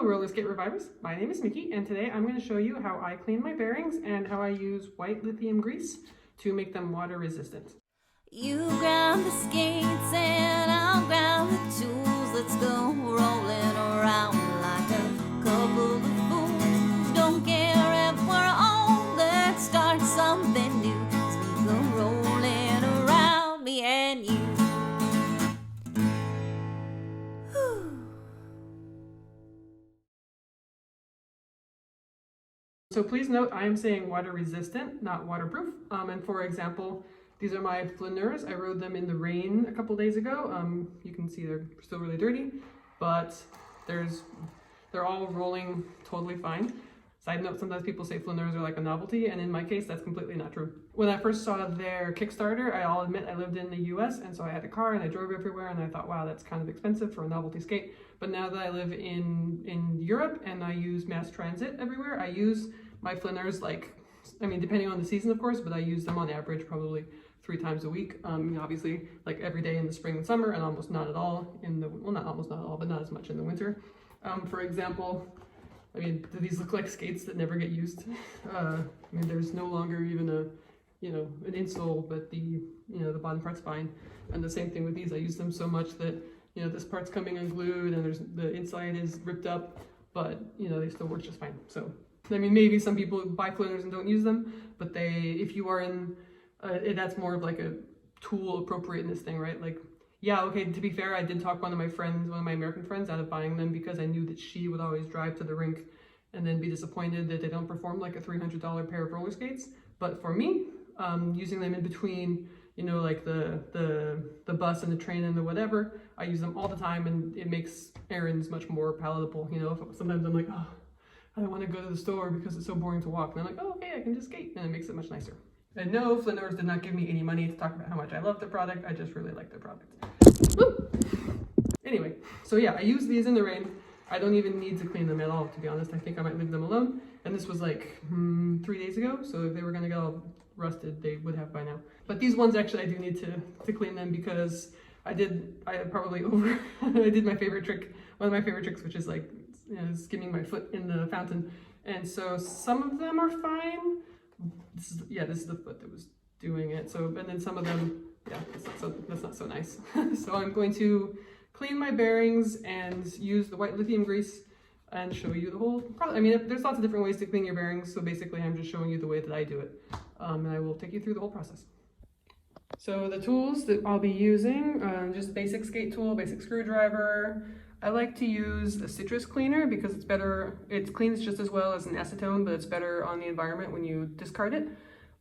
Hello roller skate revivers, my name is Mickey and today I'm going to show you how I clean my bearings and how I use white lithium grease to make them water resistant. You grab the skates and I'll grab the tools. Let's go rolling around like a couple of fools. Don't care if we're old, let's start something new. As we go rolling around, me and you. So please note I am saying water resistant, not waterproof. And for example, these are my Flaneurz. I rode them in the rain a couple days ago. You can see they're still really dirty, but they're all rolling totally fine. Side note, sometimes people say Flaneurz are like a novelty, and in my case, that's completely not true. When I first saw their Kickstarter, I'll admit I lived in the US, and so I had a car and I drove everywhere, and I thought, wow, that's kind of expensive for a novelty skate. But now that I live in Europe and I use mass transit everywhere, I use my Flaneurz, depending on the season, of course, but I use them on average probably 3 times a week. Obviously, like every day in the spring and summer, and almost not at all in the, well, not almost not at all, but not as much in the winter. For example, do these look like skates that never get used? There's no longer even an insole, but the bottom part's fine. And the same thing with these. I use them so much that, this part's coming unglued and the inside is ripped up, but, they still work just fine. So, maybe some people buy Flaneurz and don't use them, but if you are in, that's more of like a tool appropriateness thing, right? Like, yeah, okay, to be fair, I did talk one of my American friends out of buying them because I knew that she would always drive to the rink and then be disappointed that they don't perform like a $300 pair of roller skates. But for me, using them in between, like the bus and the train and the whatever, I use them all the time, and it makes errands much more palatable. Sometimes I'm like, oh, I don't want to go to the store because it's so boring to walk. And I'm like, oh, okay, I can just skate, and it makes it much nicer. And no, Flaneurz did not give me any money to talk about how much I love the product. I just really like the product. Woo! Anyway, so yeah, I use these in the rain. I don't even need to clean them at all, to be honest. I think I might leave them alone. And this was like 3 days ago, so if they were gonna get all rusted, they would have by now. But these ones actually I do need to clean them because I did my favorite trick, one of my favorite tricks, which is like skimming my foot in the fountain. And so some of them are fine. This is the foot that was doing it. So, and then some of them, yeah, that's not so nice. So I'm going to clean my bearings and use the white lithium grease and show you the whole process. There's lots of different ways to clean your bearings, so basically I'm just showing you the way that I do it. And I will take you through the whole process. So the tools that I'll be using, just basic skate tool, basic screwdriver. I like to use a citrus cleaner because it's better, it cleans just as well as an acetone, but it's better on the environment when you discard it.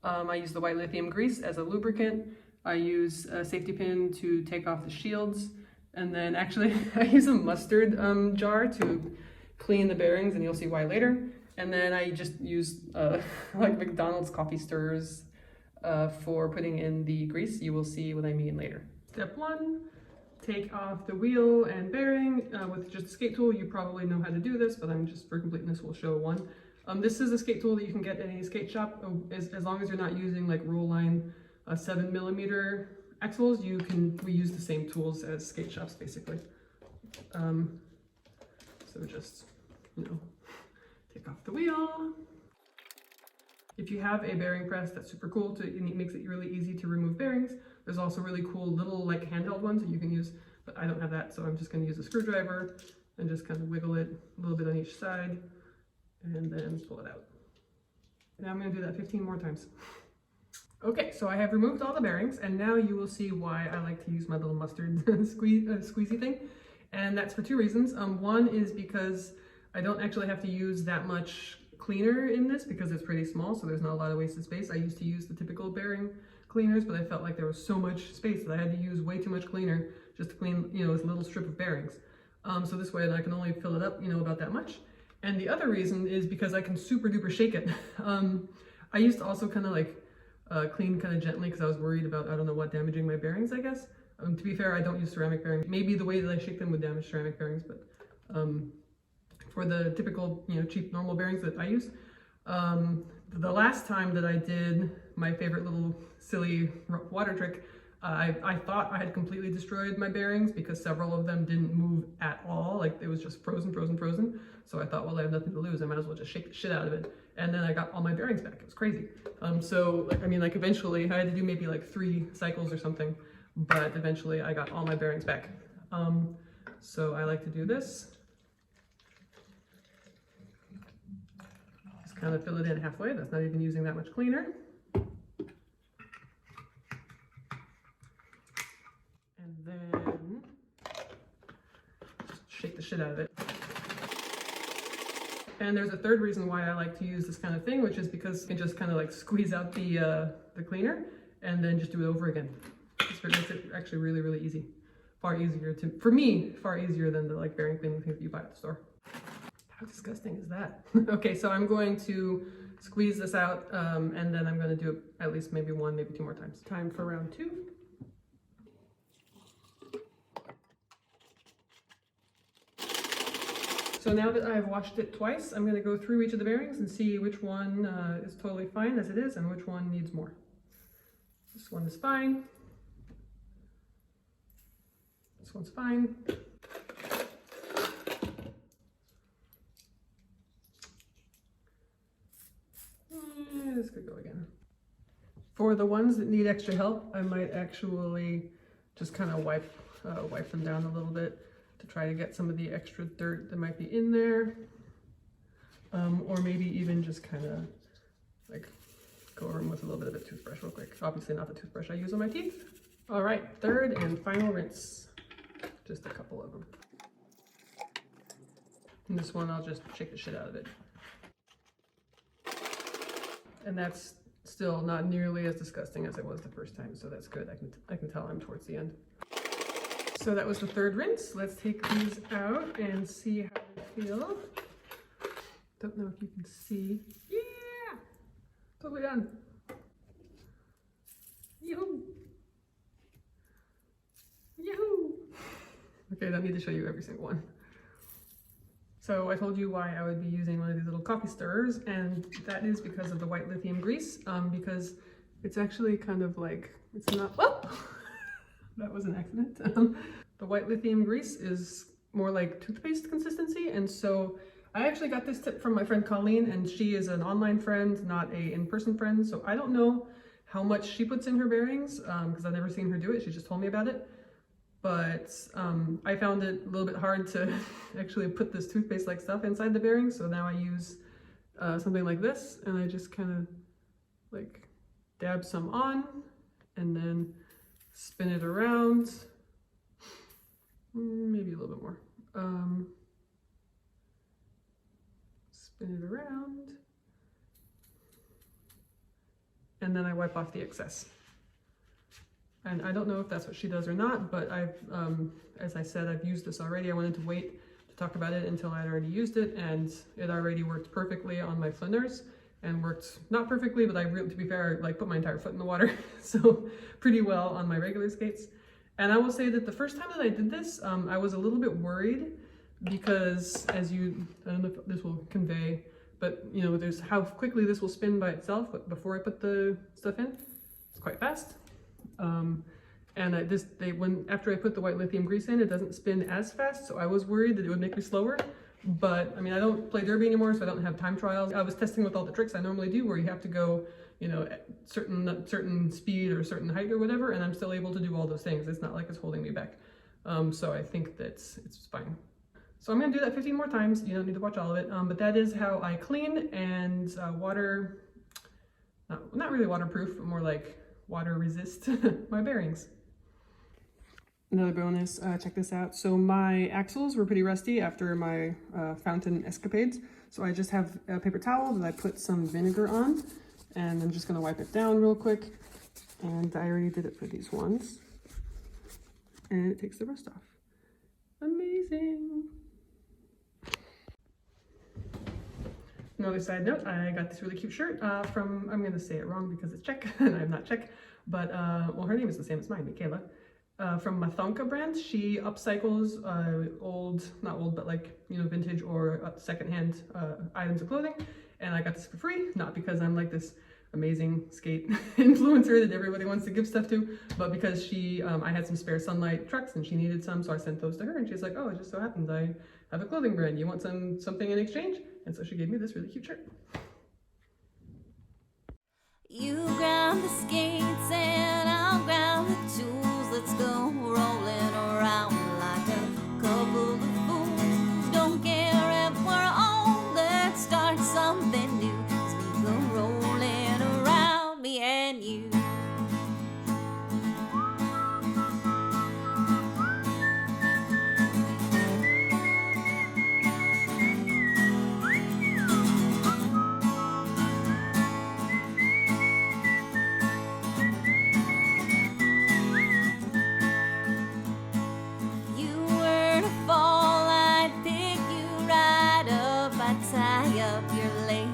I use the white lithium grease as a lubricant. I use a safety pin to take off the shields. And then actually I use a mustard jar to clean the bearings, and you'll see why later. And then I just use like McDonald's coffee stirrers for putting in the grease. You will see what I mean later. Step 1. Take off the wheel and bearing with just a skate tool. You probably know how to do this, but I'm just, for completeness, will show one. This is a skate tool that you can get at any skate shop. As long as you're not using like roll line 7mm axles, we use the same tools as skate shops basically. So just, take off the wheel. If you have a bearing press, that's super cool. It makes it really easy to remove bearings. There's also really cool little like handheld ones that you can use, but I don't have that, so I'm just going to use a screwdriver and just kind of wiggle it a little bit on each side and then pull it out. Now I'm going to do that 15 more times. Okay, so I have removed all the bearings, and now you will see why I like to use my little mustard squeezy thing. And that's for 2 reasons. One is because I don't actually have to use that much cleaner in this because it's pretty small, so there's not a lot of wasted space. I used to use the typical bearing cleaners, but I felt like there was so much space that I had to use way too much cleaner just to clean, this little strip of bearings. So this way I can only fill it up, about that much. And the other reason is because I can super duper shake it. I used to also kind of like clean kind of gently because I was worried about, I don't know what, damaging my bearings, I guess. To be fair, I don't use ceramic bearings. Maybe the way that I shake them would damage ceramic bearings, but for the typical, cheap normal bearings that I use, the last time that I did my favorite little silly water trick, I thought I had completely destroyed my bearings because several of them didn't move at all. Like it was just frozen. So I thought, well, I have nothing to lose. I might as well just shake the shit out of it. And then I got all my bearings back. It was crazy. So like, I mean, like eventually I had to do maybe like 3 cycles or something, but eventually I got all my bearings back. So I like to do this. Just kind of fill it in halfway. That's not even using that much cleaner. And then just shake the shit out of it. And there's a third reason why I like to use this kind of thing, which is because you can just kind of like squeeze out the cleaner and then just do it over again. It makes it actually really, really easy. Far easier for me, far easier than the like bearing cleaning things that you buy at the store. How disgusting is that? Okay, so I'm going to squeeze this out and then I'm going to do it at least maybe 1, maybe 2 more times. Time for round 2. So now that I've washed it twice, I'm going to go through each of the bearings and see which one is totally fine as it is and which one needs more. This one is fine. This one's fine. This could go again. For the ones that need extra help, I might actually just kind of wipe them down a little bit to try to get some of the extra dirt that might be in there. Or maybe even just kind of like go over them with a little bit of a toothbrush real quick. Obviously not the toothbrush I use on my teeth. All right, third and final rinse. Just a couple of them. And this one, I'll just shake the shit out of it. And that's still not nearly as disgusting as it was the first time, so that's good. I can tell I'm towards the end. So that was the third rinse. Let's take these out and see how they feel. Don't know if you can see. Yeah! Totally done. Yoo-hoo! Yahoo! Okay, I don't need to show you every single one. So I told you why I would be using one of these little coffee stirrers, and that is because of the white lithium grease, because it's actually kind of like, it's not, oh! That was an accident. The white lithium grease is more like toothpaste consistency, and so I actually got this tip from my friend Colleen, and she is an online friend, not a in-person friend, so I don't know how much she puts in her bearings, because I've never seen her do it. She just told me about it. But I found it a little bit hard to actually put this toothpaste-like stuff inside the bearings, so now I use something like this, and I just kind of like dab some on, and then spin it around, maybe a little bit more. Spin it around, and then I wipe off the excess. And I don't know if that's what she does or not, but I've, as I said, I've used this already. I wanted to wait to talk about it until I'd already used it, and it already worked perfectly on my Flaneurz, and worked not perfectly, but to be fair, I like put my entire foot in the water, so pretty well on my regular skates. And I will say that the first time that I did this, I was a little bit worried because I don't know if this will convey, but you know, there's how quickly this will spin by itself, but before I put the stuff in, it's quite fast. And after I put the white lithium grease in, it doesn't spin as fast, so I was worried that it would make me slower. But I mean, I don't play derby anymore, so I don't have time trials. I was testing with all the tricks I normally do, where you have to go, you know, at certain speed or certain height or whatever, and I'm still able to do all those things. It's not like it's holding me back. So I think that it's fine. So I'm gonna do that 15 more times. You don't need to watch all of it, but that is how I clean and not really waterproof, but more like water resist my bearings. Another bonus, check this out. So my axles were pretty rusty after my fountain escapades. So I just have a paper towel that I put some vinegar on, and I'm just gonna wipe it down real quick. And I already did it for these ones. And it takes the rust off. Amazing. Another side note, I got this really cute shirt from, I'm gonna say it wrong because it's Czech, and I'm not Czech, but well, her name is the same as mine, Michaela. From Mathonka brand. She upcycles not old, but like, you know, vintage or secondhand items of clothing. And I got this for free, not because I'm like this amazing skate influencer that everybody wants to give stuff to, but because I had some spare Sunlight trucks and she needed some, so I sent those to her, and she's like, oh, it just so happens I I have a clothing brand. You want something in exchange? And so she gave me this really cute shirt. You ground the skates and I'll ground the tools. Let's go rolling around like a couple of fools. Don't care if we're old, let's start something new. As we go rolling around, me and you. Tie up your lace